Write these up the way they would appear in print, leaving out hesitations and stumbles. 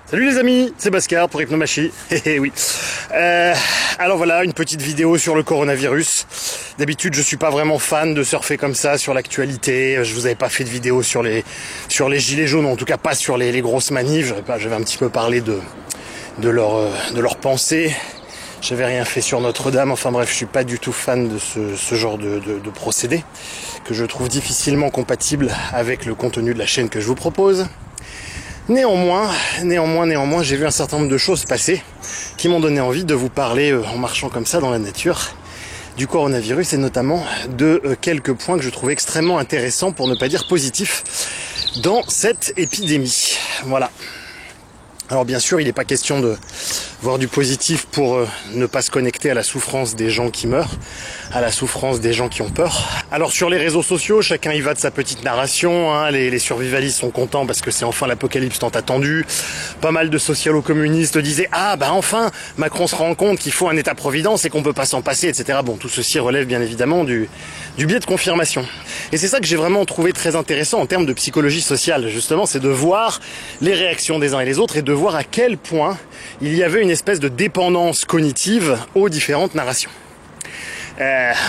Salut les amis, c'est Bhaskar pour Hypnomachie. Oui. Alors voilà, une petite vidéo sur le coronavirus. D'habitude, je suis pas vraiment fan de surfer comme ça sur l'actualité. Je vous avais pas fait de vidéo sur les gilets jaunes, en tout cas pas sur les grosses manifs. J'avais un petit peu parlé de leur pensée. J'avais rien fait sur Notre-Dame. Enfin bref, je suis pas du tout fan de ce genre de procédé que je trouve difficilement compatible avec le contenu de la chaîne que je vous propose. Néanmoins, j'ai vu un certain nombre de choses passer qui m'ont donné envie de vous parler en marchant comme ça dans la nature du coronavirus et notamment de quelques points que je trouvais extrêmement intéressants, pour ne pas dire positifs, dans cette épidémie. Voilà. Alors bien sûr, il n'est pas question de voir du positif pour ne pas se connecter à la souffrance des gens qui meurent, à la souffrance des gens qui ont peur. Alors sur les réseaux sociaux, chacun y va de sa petite narration, hein. Les survivalistes sont contents parce que c'est enfin l'apocalypse tant attendu. Pas mal de socialo-communistes disaient « Ah bah enfin, Macron se rend compte qu'il faut un état-providence et qu'on peut pas s'en passer, etc. » Bon, tout ceci relève bien évidemment du biais de confirmation. Et c'est ça que j'ai vraiment trouvé très intéressant en termes de psychologie sociale, justement, c'est de voir les réactions des uns et des autres et de voir à quel point il y avait une espèce de dépendance cognitive aux différentes narrations.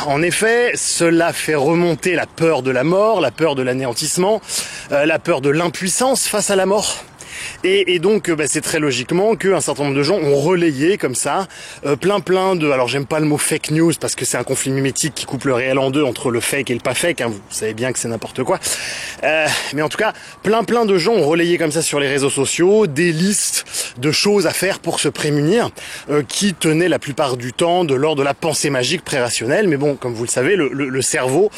En effet, cela fait remonter la peur de la mort, la peur de l'anéantissement, la peur de l'impuissance face à la mort. Et donc c'est très logiquement qu'un certain nombre de gens ont relayé comme ça plein de... Alors j'aime pas le mot fake news parce que c'est un conflit mimétique qui coupe le réel en deux entre le fake et le pas fake, hein, vous savez bien que c'est n'importe quoi. Mais en tout cas, plein de gens ont relayé comme ça sur les réseaux sociaux des listes de choses à faire pour se prémunir qui tenaient la plupart du temps de l'ordre de la pensée magique pré-rationnelle. Mais bon, comme vous le savez, le cerveau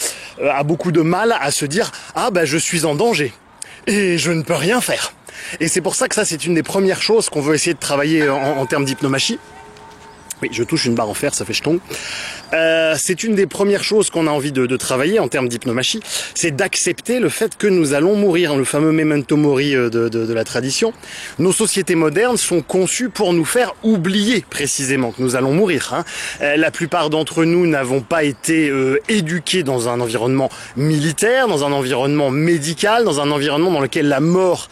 a beaucoup de mal à se dire « Ah bah je suis en danger et je ne peux rien faire ». Et c'est pour ça que ça, c'est une des premières choses qu'on veut essayer de travailler en termes d'hypnomachie. Oui, je touche une barre en fer, ça fait jeton. C'est une des premières choses qu'on a envie de travailler en termes d'hypnomachie, c'est d'accepter le fait que nous allons mourir, le fameux memento mori de la tradition. Nos sociétés modernes sont conçues pour nous faire oublier précisément que nous allons mourir, hein. La plupart d'entre nous n'avons pas été éduqués dans un environnement militaire, dans un environnement médical, dans un environnement dans lequel la mort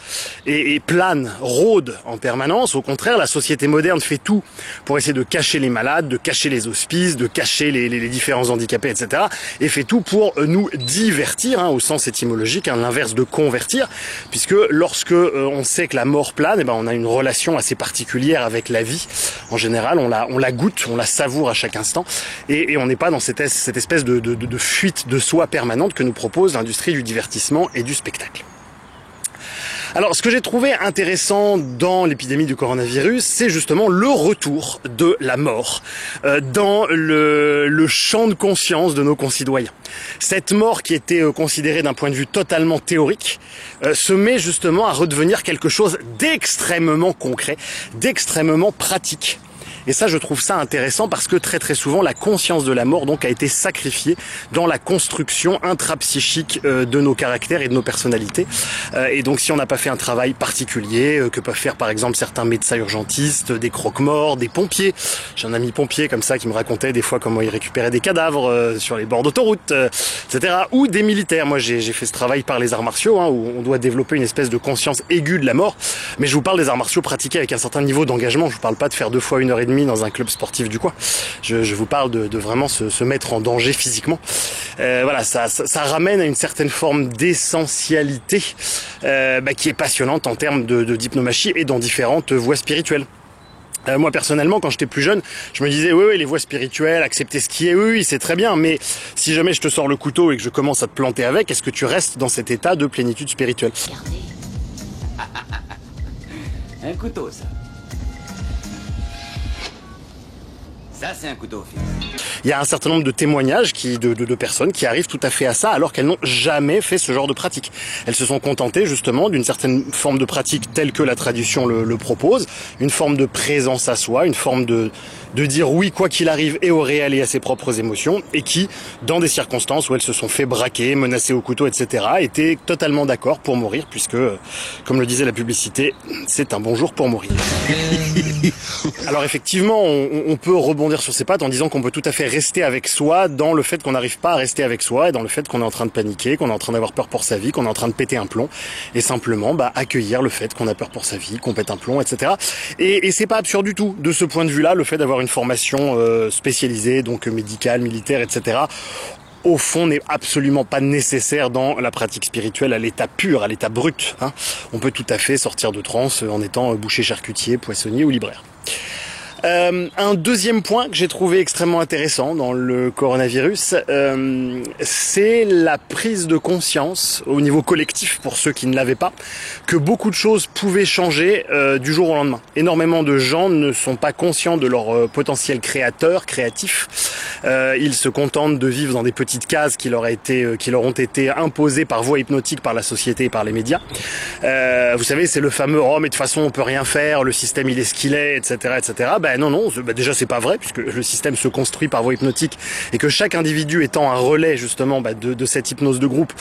est plane, rôde en permanence. Au contraire, la société moderne fait tout pour essayer de cacher les malades, de cacher les hospices, de cacher les différents handicapés, etc. Et fait tout pour nous divertir, hein, au sens étymologique, hein, l'inverse de convertir, puisque lorsque on sait que la mort plane, eh ben, on a une relation assez particulière avec la vie. En général, on la goûte, on la savoure à chaque instant, et on n'est pas dans cette espèce de fuite de soi permanente que nous propose l'industrie du divertissement et du spectacle. Alors, ce que j'ai trouvé intéressant dans l'épidémie du coronavirus, c'est justement le retour de la mort dans le champ de conscience de nos concitoyens. Cette mort qui était considérée d'un point de vue totalement théorique se met justement à redevenir quelque chose d'extrêmement concret, d'extrêmement pratique. Et ça, je trouve ça intéressant parce que très souvent, la conscience de la mort donc a été sacrifiée dans la construction intrapsychique de nos caractères et de nos personnalités. Et donc, si on n'a pas fait un travail particulier que peuvent faire par exemple certains médecins urgentistes, des croque-morts, des pompiers. J'ai un ami pompier comme ça qui me racontait des fois comment il récupérait des cadavres sur les bords d'autoroute, etc. Ou des militaires. Moi, j'ai fait ce travail par les arts martiaux, hein, où on doit développer une espèce de conscience aiguë de la mort. Mais je vous parle des arts martiaux pratiqués avec un certain niveau d'engagement. Je vous parle pas de faire 2 fois 1h30 dans un club sportif du coin. Je vous parle de vraiment se mettre en danger physiquement. Voilà, ça ramène à une certaine forme d'essentialité qui est passionnante en termes d'hypnomachie et dans différentes voies spirituelles. Moi personnellement, quand j'étais plus jeune, je me disais oui, les voies spirituelles, accepter ce qui est, oui, c'est très bien, mais si jamais je te sors le couteau et que je commence à te planter avec, est-ce que tu restes dans cet état de plénitude spirituelle ? Un couteau, ça. Ça, c'est un couteau, fils. Il y a un certain nombre de témoignages de personnes qui arrivent tout à fait à ça alors qu'elles n'ont jamais fait ce genre de pratique. Elles se sont contentées justement d'une certaine forme de pratique telle que la tradition le propose, une forme de présence à soi, une forme de dire oui quoi qu'il arrive et au réel et à ses propres émotions, et qui, dans des circonstances où elles se sont fait braquer, menacer au couteau, etc., étaient totalement d'accord pour mourir, puisque, comme le disait la publicité, c'est un bon jour pour mourir. Alors effectivement, on peut rebondir sur ses pattes en disant qu'on peut tout à fait rester avec soi dans le fait fait qu'on n'arrive pas à rester avec soi et dans le fait qu'on est en train de paniquer, qu'on est en train d'avoir peur pour sa vie, qu'on est en train de péter un plomb et simplement accueillir le fait qu'on a peur pour sa vie, qu'on pète un plomb, etc. Et c'est pas absurde du tout de ce point de vue-là, le fait d'avoir une formation spécialisée, donc médicale, militaire, etc. Au fond, n'est absolument pas nécessaire dans la pratique spirituelle à l'état pur, à l'état brut. On peut tout à fait sortir de transe en étant boucher, charcutier, poissonnier ou libraire. Un deuxième point que j'ai trouvé extrêmement intéressant dans le coronavirus, c'est la prise de conscience au niveau collectif, pour ceux qui ne l'avaient pas, que beaucoup de choses pouvaient changer du jour au lendemain. Énormément de gens ne sont pas conscients de leur potentiel créatif. Ils se contentent de vivre dans des petites cases qui leur ont été imposées par voie hypnotique par la société et par les médias. Vous savez, c'est le fameux « oh mais de toute façon on peut rien faire, le système il est ce qu'il est, etc. etc. » Non, déjà c'est pas vrai, puisque le système se construit par voie hypnotique et que chaque individu étant un relais justement de cette hypnose de groupe,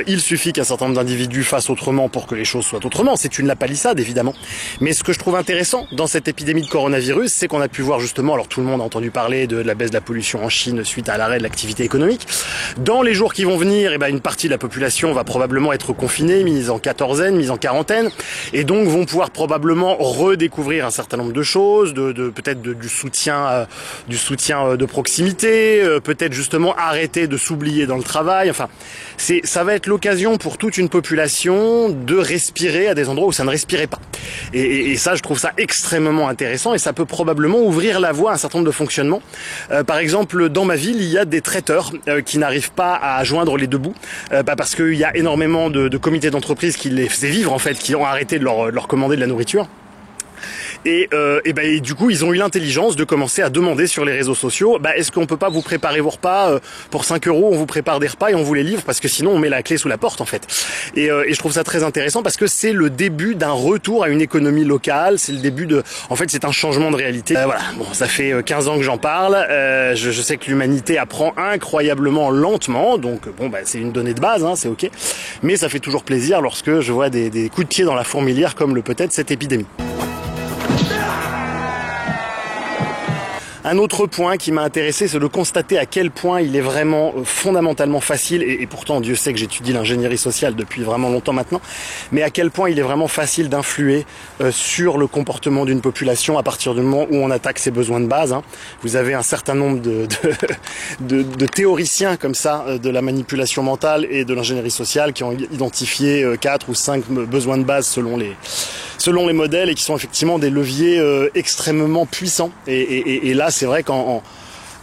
il suffit qu'un certain nombre d'individus fassent autrement pour que les choses soient autrement. C'est une lapalissade évidemment. Mais ce que je trouve intéressant dans cette épidémie de coronavirus, c'est qu'on a pu voir justement, alors tout le monde a entendu parler de la baisse de la pollution en Chine suite à l'arrêt de l'activité économique. Dans les jours qui vont venir, une partie de la population va probablement être confinée, mise en quatorzaine, mise en quarantaine, et donc vont pouvoir probablement redécouvrir un certain nombre de choses, peut-être du soutien de proximité, peut-être justement arrêter de s'oublier dans le travail. Enfin, ça va être l'occasion pour toute une population de respirer à des endroits où ça ne respirait pas. Et ça, je trouve ça extrêmement intéressant et ça peut probablement ouvrir la voie à un certain nombre de fonctionnements. Par exemple, dans ma ville, il y a des traiteurs qui n'arrivent pas à joindre les deux bouts parce qu'il y a énormément de comités d'entreprise qui les faisaient vivre en fait, qui ont arrêté de leur commander de la nourriture. Et du coup, ils ont eu l'intelligence de commencer à demander sur les réseaux sociaux, est-ce qu'on peut pas vous préparer vos repas pour 5 €, on vous prépare des repas et on vous les livre parce que sinon on met la clé sous la porte en fait. Et je trouve ça très intéressant parce que c'est le début d'un retour à une économie locale, c'est le début c'est un changement de réalité. Voilà, bon, ça fait 15 ans que j'en parle, je sais que l'humanité apprend incroyablement lentement, donc c'est une donnée de base, c'est ok, mais ça fait toujours plaisir lorsque je vois des coups de pied dans la fourmilière comme le peut être cette épidémie. Un autre point qui m'a intéressé, c'est de constater à quel point il est vraiment fondamentalement facile, et pourtant Dieu sait que j'étudie l'ingénierie sociale depuis vraiment longtemps maintenant, mais à quel point il est vraiment facile d'influer sur le comportement d'une population à partir du moment où on attaque ses besoins de base. Vous avez un certain nombre de théoriciens comme ça, de la manipulation mentale et de l'ingénierie sociale, qui ont identifié 4 ou 5 besoins de base selon les modèles et qui sont effectivement des leviers extrêmement puissants. Et là, c'est vrai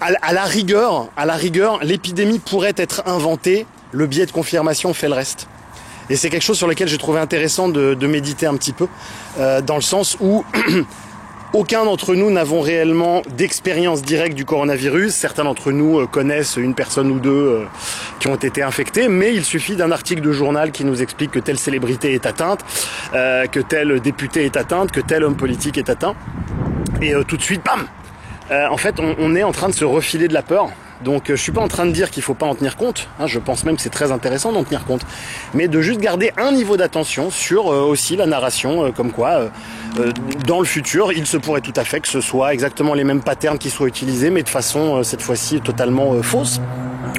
à la rigueur, l'épidémie pourrait être inventée, le biais de confirmation fait le reste. Et c'est quelque chose sur lequel j'ai trouvé intéressant de méditer un petit peu, dans le sens où aucun d'entre nous n'avons réellement d'expérience directe du coronavirus. Certains d'entre nous connaissent une personne ou deux qui ont été infectés, mais il suffit d'un article de journal qui nous explique que telle célébrité est atteinte, que tel député est atteinte, que tel homme politique est atteint. Et tout de suite, bam, en fait, on est en train de se refiler de la peur. Donc je suis pas en train de dire qu'il faut pas en tenir compte, je pense même que c'est très intéressant d'en tenir compte, mais de juste garder un niveau d'attention sur aussi la narration, comme quoi dans le futur il se pourrait tout à fait que ce soit exactement les mêmes patterns qui soient utilisés, mais de façon cette fois-ci totalement fausse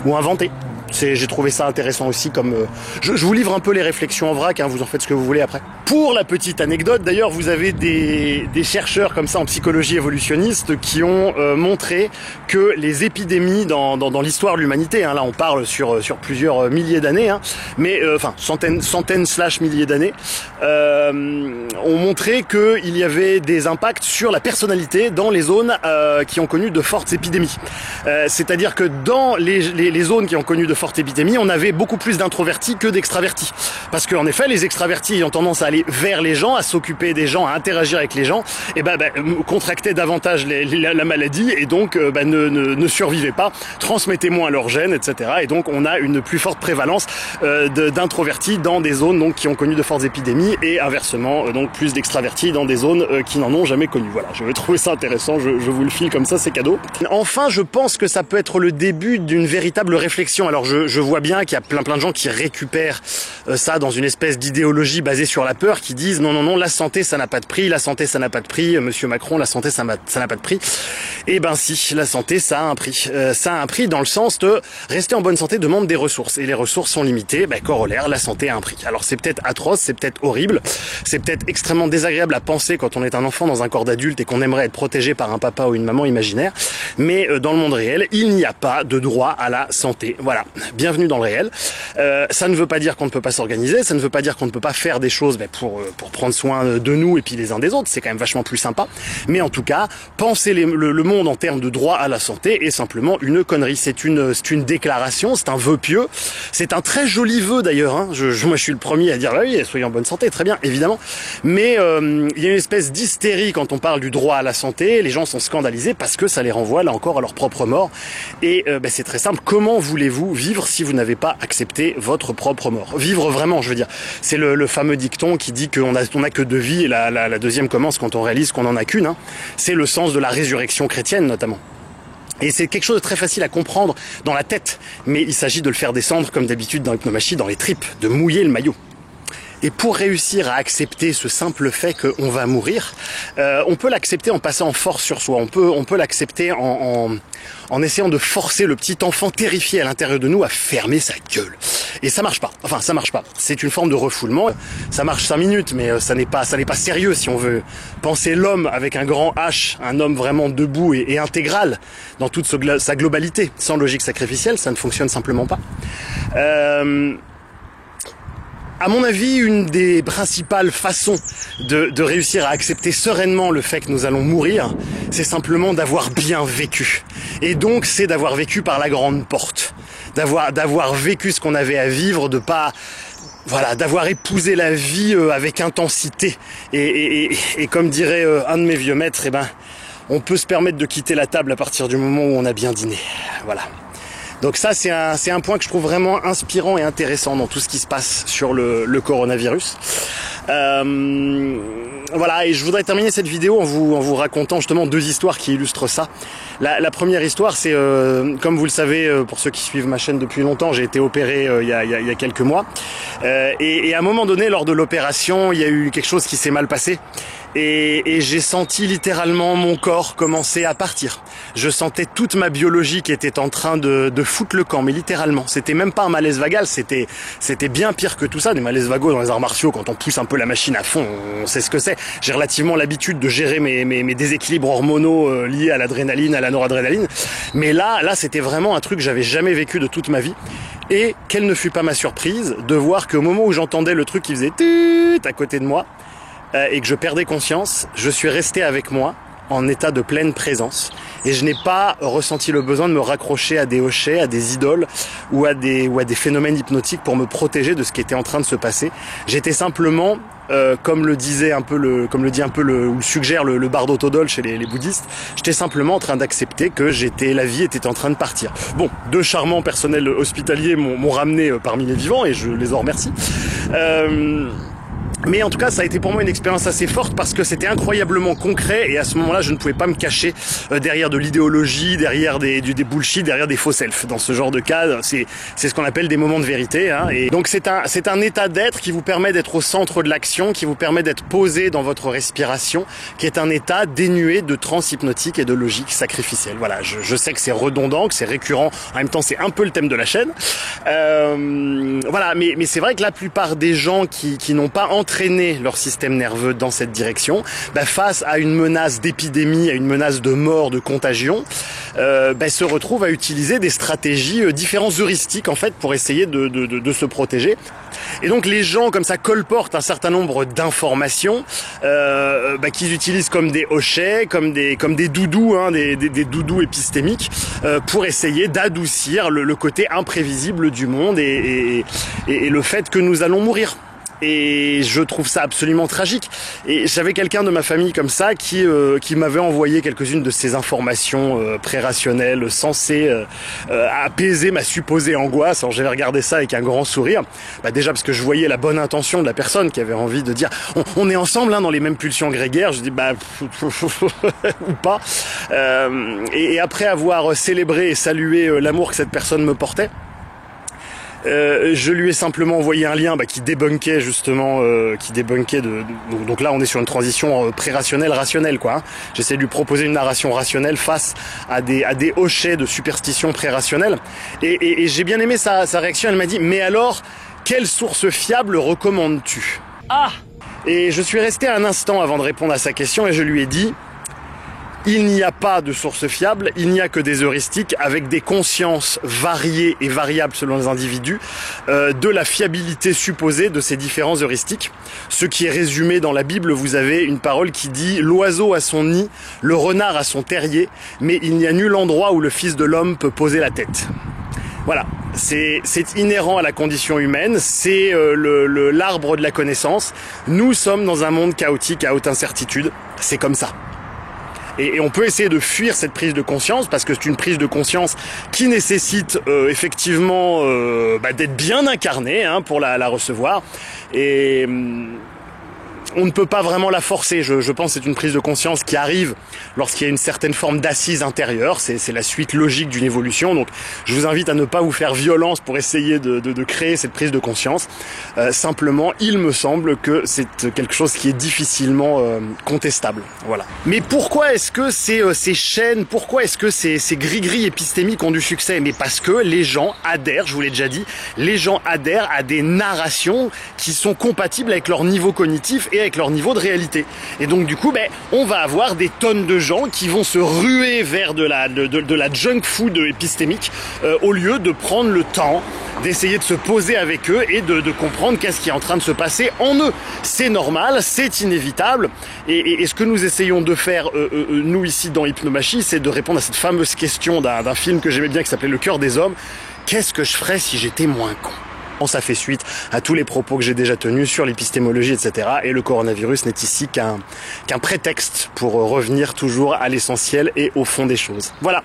ou inventée. J'ai trouvé ça intéressant aussi comme... Je vous livre un peu les réflexions en vrac, vous en faites ce que vous voulez après. Pour la petite anecdote, d'ailleurs, vous avez des chercheurs comme ça en psychologie évolutionniste qui ont montré que les épidémies dans l'histoire de l'humanité, là on parle sur plusieurs milliers d'années, mais centaines / milliers d'années, ont montré qu'il y avait des impacts sur la personnalité dans les zones qui ont connu de fortes épidémies. C'est-à-dire que dans les zones qui ont connu de forte épidémie, on avait beaucoup plus d'introvertis que d'extravertis. Parce qu'en effet, les extravertis ayant tendance à aller vers les gens, à s'occuper des gens, à interagir avec les gens, contractaient davantage la maladie et donc ne survivaient pas, transmettaient moins leurs gènes, etc. Et donc on a une plus forte prévalence d'introvertis dans des zones donc qui ont connu de fortes épidémies et inversement donc plus d'extravertis dans des zones qui n'en ont jamais connu. Voilà, je vais trouver ça intéressant, je vous le file comme ça, c'est cadeau. Enfin, je pense que ça peut être le début d'une véritable réflexion. Alors je vois bien qu'il y a plein de gens qui récupèrent ça dans une espèce d'idéologie basée sur la peur, qui disent non, la santé ça n'a pas de prix, la santé ça n'a pas de prix, Monsieur Macron, la santé ça n'a pas de prix. Eh ben si, la santé ça a un prix. Ça a un prix dans le sens de rester en bonne santé demande des ressources, et les ressources sont limitées, corollaire, la santé a un prix. Alors c'est peut-être atroce, c'est peut-être horrible, c'est peut-être extrêmement désagréable à penser quand on est un enfant dans un corps d'adulte et qu'on aimerait être protégé par un papa ou une maman imaginaire, mais dans le monde réel, il n'y a pas de droit à la santé. Voilà, bienvenue dans le réel. Ça ne veut pas dire qu'on ne peut pas s'organiser, ça ne veut pas dire qu'on ne peut pas faire des choses pour prendre soin de nous et puis les uns des autres, c'est quand même vachement plus sympa, mais en tout cas, penser le monde en termes de droit à la santé est simplement une connerie, c'est une déclaration, c'est un vœu pieux, c'est un très joli vœu d'ailleurs, hein. Moi je suis le premier à dire oui, soyez en bonne santé, très bien, évidemment, mais il y a une espèce d'hystérie quand on parle du droit à la santé, les gens sont scandalisés parce que ça les renvoie là encore à leur propre mort, et c'est très simple, comment voulez-vous vivre si vous n'avez pas accepté votre propre mort? Vivre vraiment, je veux dire, c'est le fameux dicton qui dit qu'on a que deux vies, et la deuxième commence quand on réalise qu'on n'en a qu'une, hein. C'est le sens de la résurrection chrétienne notamment. Et c'est quelque chose de très facile à comprendre dans la tête, mais il s'agit de le faire descendre comme d'habitude dans Hypnomachie, dans les tripes, de mouiller le maillot. Et pour réussir à accepter ce simple fait qu'on va mourir, on peut l'accepter en passant en force sur soi. On peut l'accepter en essayant de forcer le petit enfant terrifié à l'intérieur de nous à fermer sa gueule. Et ça marche pas. Enfin, ça marche pas. C'est une forme de refoulement. Ça marche 5 minutes, mais ça n'est pas sérieux si on veut penser l'homme avec un grand H, un homme vraiment debout et intégral dans toute sa globalité, sans logique sacrificielle, ça ne fonctionne simplement pas. À mon avis, une des principales façons de réussir à accepter sereinement le fait que nous allons mourir, c'est simplement d'avoir bien vécu. Et donc, c'est d'avoir vécu par la grande porte. D'avoir vécu ce qu'on avait à vivre, d'avoir épousé la vie avec intensité. Et comme dirait un de mes vieux maîtres, on peut se permettre de quitter la table à partir du moment où on a bien dîné. Voilà. Donc ça, c'est un point que je trouve vraiment inspirant et intéressant dans tout ce qui se passe sur le coronavirus. Voilà, et je voudrais terminer cette vidéo en vous racontant justement 2 histoires qui illustrent ça. La première histoire, c'est, comme vous le savez, pour ceux qui suivent ma chaîne depuis longtemps, j'ai été opéré il y a quelques mois. Et à un moment donné, lors de l'opération, il y a eu quelque chose qui s'est mal passé. Et j'ai senti littéralement mon corps commencer à partir. Je sentais toute ma biologie qui était en train de foutre le camp, mais littéralement. C'était même pas un malaise vagal, c'était bien pire que tout ça. Des malaises vagaux dans les arts martiaux, quand on pousse un peu la machine à fond, on sait ce que c'est. J'ai relativement l'habitude de gérer mes déséquilibres hormonaux liés à l'adrénaline, à la noradrénaline. Mais là c'était vraiment un truc que j'avais jamais vécu de toute ma vie. Et quelle ne fut pas ma surprise de voir qu'au moment où j'entendais le truc qui faisait tut à côté de moi, et que je perdais conscience, je suis resté avec moi en état de pleine présence et je n'ai pas ressenti le besoin de me raccrocher à des hochets, à des idoles ou à des phénomènes hypnotiques pour me protéger de ce qui était en train de se passer. J'étais simplement comme le dit un peu ou le suggère le bardo Todol chez les bouddhistes, j'étais simplement en train d'accepter que la vie était en train de partir. Bon, 2 charmants personnels hospitaliers m'ont ramené parmi les vivants et je les en remercie. Mais en tout cas, ça a été pour moi une expérience assez forte parce que c'était incroyablement concret et à ce moment-là, je ne pouvais pas me cacher derrière de l'idéologie, derrière des bullshit, derrière des faux selfs. Dans ce genre de cas, c'est ce qu'on appelle des moments de vérité, hein. Et donc c'est un état d'être qui vous permet d'être au centre de l'action, qui vous permet d'être posé dans votre respiration, qui est un état dénué de transe hypnotique et de logique sacrificielle. Voilà, je sais que c'est redondant, que c'est récurrent. En même temps, c'est un peu le thème de la chaîne. Voilà, mais c'est vrai que la plupart des gens qui n'ont pas entraîné leur système nerveux dans cette direction, face à une menace d'épidémie, à une menace de mort, de contagion, se retrouvent à utiliser des stratégies, différents heuristiques en fait pour essayer de se protéger. Et donc les gens comme ça colportent un certain nombre d'informations qu'ils utilisent comme des hochets, comme des doudous, hein, des doudous épistémiques pour essayer d'adoucir le côté imprévisible du monde et le fait que nous allons mourir. Et je trouve ça absolument tragique. Et j'avais quelqu'un de ma famille comme ça qui m'avait envoyé quelques-unes de ces informations pré-rationnelles censées apaiser ma supposée angoisse. Alors j'avais regardé ça avec un grand sourire. Déjà parce que je voyais la bonne intention de la personne qui avait envie de dire on est ensemble hein, dans les mêmes pulsions grégaires. Je dis ou pas. Et après avoir célébré et salué l'amour que cette personne me portait, Je lui ai simplement envoyé un lien qui débunkait justement, donc là on est sur une transition pré-rationnelle, rationnelle quoi. Hein. J'essaie de lui proposer une narration rationnelle face à des hochets de superstition pré-rationnelle. Et j'ai bien aimé sa réaction, elle m'a dit « Mais alors, quelle source fiable recommandes-tu » Ah ! Et je suis resté un instant avant de répondre à sa question et je lui ai dit « Il n'y a pas de source fiable, il n'y a que des heuristiques avec des consciences variées et variables selon les individus de la fiabilité supposée de ces différents heuristiques. Ce qui est résumé dans la Bible, vous avez une parole qui dit « L'oiseau a son nid, le renard a son terrier, mais il n'y a nul endroit où le Fils de l'homme peut poser la tête. » Voilà, c'est inhérent à la condition humaine, c'est l'arbre de la connaissance. Nous sommes dans un monde chaotique à haute incertitude, c'est comme ça. Et on peut essayer de fuir cette prise de conscience parce que c'est une prise de conscience qui nécessite effectivement d'être bien incarné pour la recevoir. Et on ne peut pas vraiment la forcer. Je pense que c'est une prise de conscience qui arrive lorsqu'il y a une certaine forme d'assise intérieure. C'est la suite logique d'une évolution. Donc je vous invite à ne pas vous faire violence pour essayer de créer cette prise de conscience. Simplement, il me semble que c'est quelque chose qui est difficilement contestable. Voilà. Mais pourquoi est-ce que ces chaînes, pourquoi est-ce que ces gris-gris épistémiques ont du succès? Mais parce que les gens adhèrent, je vous l'ai déjà dit, les gens adhèrent à des narrations qui sont compatibles avec leur niveau cognitif et avec leur niveau de réalité. Et donc du coup, on va avoir des tonnes de gens qui vont se ruer vers de la junk food épistémique au lieu de prendre le temps d'essayer de se poser avec eux et de comprendre qu'est-ce qui est en train de se passer en eux. C'est normal, c'est inévitable. Et ce que nous essayons de faire, nous ici dans Hypnomachie, c'est de répondre à cette fameuse question d'un film que j'aimais bien qui s'appelait Le cœur des hommes. Qu'est-ce que je ferais si j'étais moins con ? Ça fait suite à tous les propos que j'ai déjà tenus sur l'épistémologie, etc. Et le coronavirus n'est ici qu'un prétexte pour revenir toujours à l'essentiel et au fond des choses. Voilà.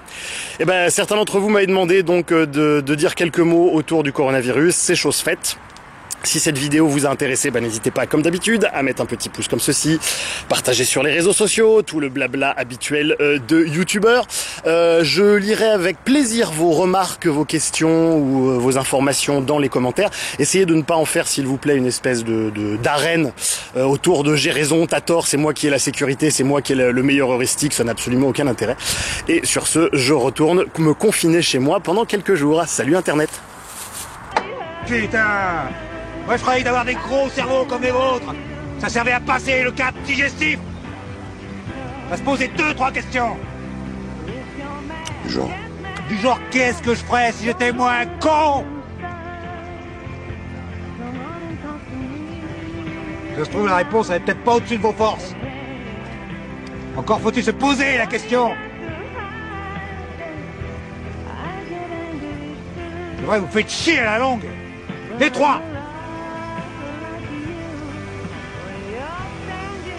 Et certains d'entre vous m'avaient demandé donc de dire quelques mots autour du coronavirus. C'est chose faite. Si cette vidéo vous a intéressé, n'hésitez pas comme d'habitude à mettre un petit pouce comme ceci, partager sur les réseaux sociaux, tout le blabla habituel de youtubeurs. Je lirai avec plaisir vos remarques, vos questions ou vos informations dans les commentaires. Essayez de ne pas en faire, s'il vous plaît, une espèce d'arène autour de j'ai raison, t'as tort, c'est moi qui ai la sécurité, c'est moi qui ai le meilleur heuristique, ça n'a absolument aucun intérêt. Et sur ce, je retourne me confiner chez moi pendant quelques jours. Salut Internet. Putain! Moi je croyais d'avoir des gros cerveaux comme les vôtres. Ça servait à passer le cap digestif. À se poser 2-3 questions. Du genre qu'est-ce que je ferais si j'étais moins con? Ça se trouve la réponse elle est peut-être pas au-dessus de vos forces. Encore faut-il se poser la question. C'est vrai, vous faites chier à la longue. Les trois.